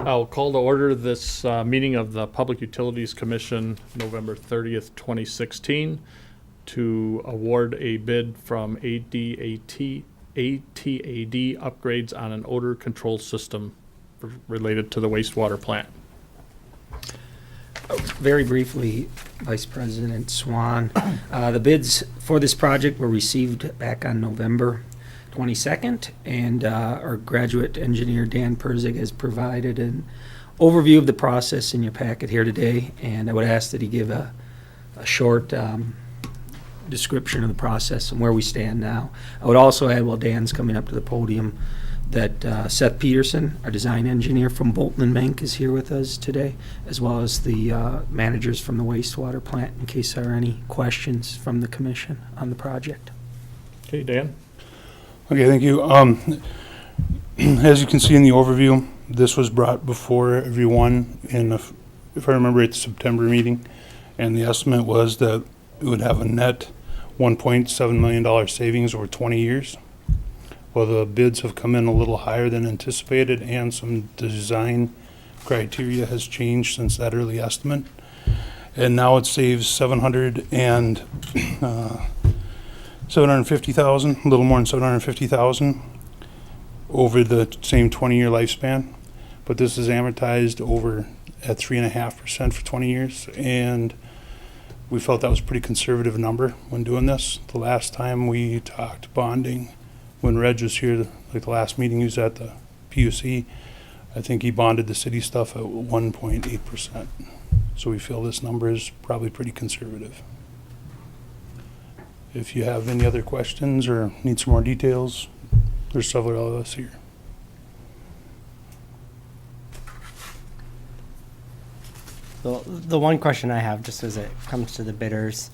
I'll call to order this meeting of the Public Utilities Commission, November 30th, 2016, to award a bid from ATAD upgrades on an odor control system related to the wastewater plant. Very briefly, Vice President Swan, the bids for this project were received back on November 22nd, and our graduate engineer Dan Perzig has provided an overview of the process in your packet here today, and I would ask that he give a short description of the process and where we stand now. I would also add, while Dan's coming up to the podium, that Seth Peterson, our design engineer from Bolton and Mank, is here with us today, as well as the managers from the wastewater plant, in case there are any questions from the commission on the project. Okay, Dan? Okay, thank you. As you can see in the overview, this was brought before everyone in, if I remember, at the September meeting, and the estimate was that it would have a net $1.7 million savings over 20 years. Well, the bids have come in a little higher than anticipated, and some design criteria has changed since that early estimate. And now it saves $750,000, a little more than $750,000 over the same 20-year lifespan. But this is amortized over at 3.5% for 20 years, and we felt that was a pretty conservative number when doing this. The last time we talked bonding, when Reg was here, like the last meeting he was at the PUC, I think he bonded the city stuff at 1.8%. So we feel this number is probably pretty conservative. If you have any other questions or need some more details, there's several of us here. The one question I have, just as it comes to the bidders,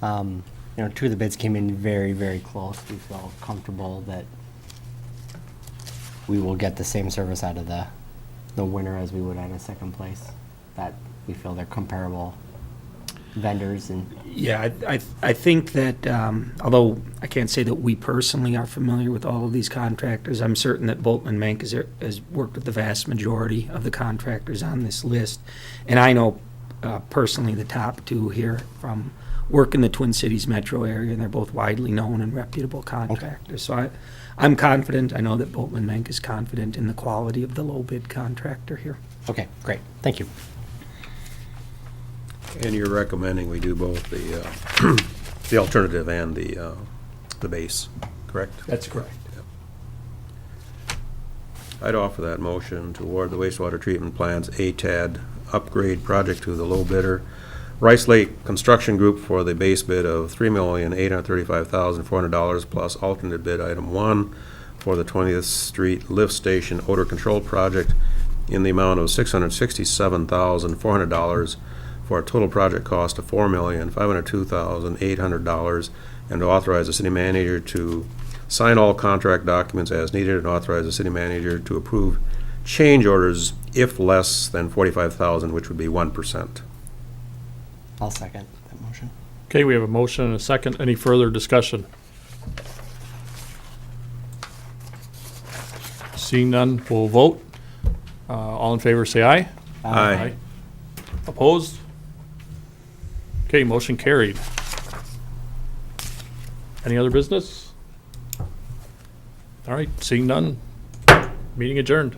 two of the bids came in very, very close. We feel comfortable that we will get the same service out of the winner as we would at a second place. That we feel they're comparable vendors. And Yeah, I think that, although I can't say that we personally are familiar with all of these contractors, I'm certain that Bolton and Mank has worked with the vast majority of the contractors on this list. And I know personally the top two here from work in the Twin Cities metro area, and they're both widely known and reputable contractors. So I'm confident. I know that Bolton and Mank is confident in the quality of the low bid contractor here. okay, great. Thank you. And you're recommending we do both the the alternative and the base, correct? That's correct. I'd offer that motion to award the wastewater treatment plant's ATAD upgrade project to the low bidder, Rice Lake Construction Group, for the base bid of $3,835,400 plus alternate bid item 1 for the 20th Street Lift Station Odor Control Project in the amount of $667,400 for a total project cost of $4,502,800, and to authorize the city manager to sign all contract documents as needed, and authorize the city manager to approve change orders if less than $45,000, which would be 1%. I'll second that motion. Okay, we have a motion and a second. Any further discussion? Seeing none, we'll vote. All in favor, say aye. Aye. Opposed? Okay, motion carried. Any other business? All right, seeing none, meeting adjourned.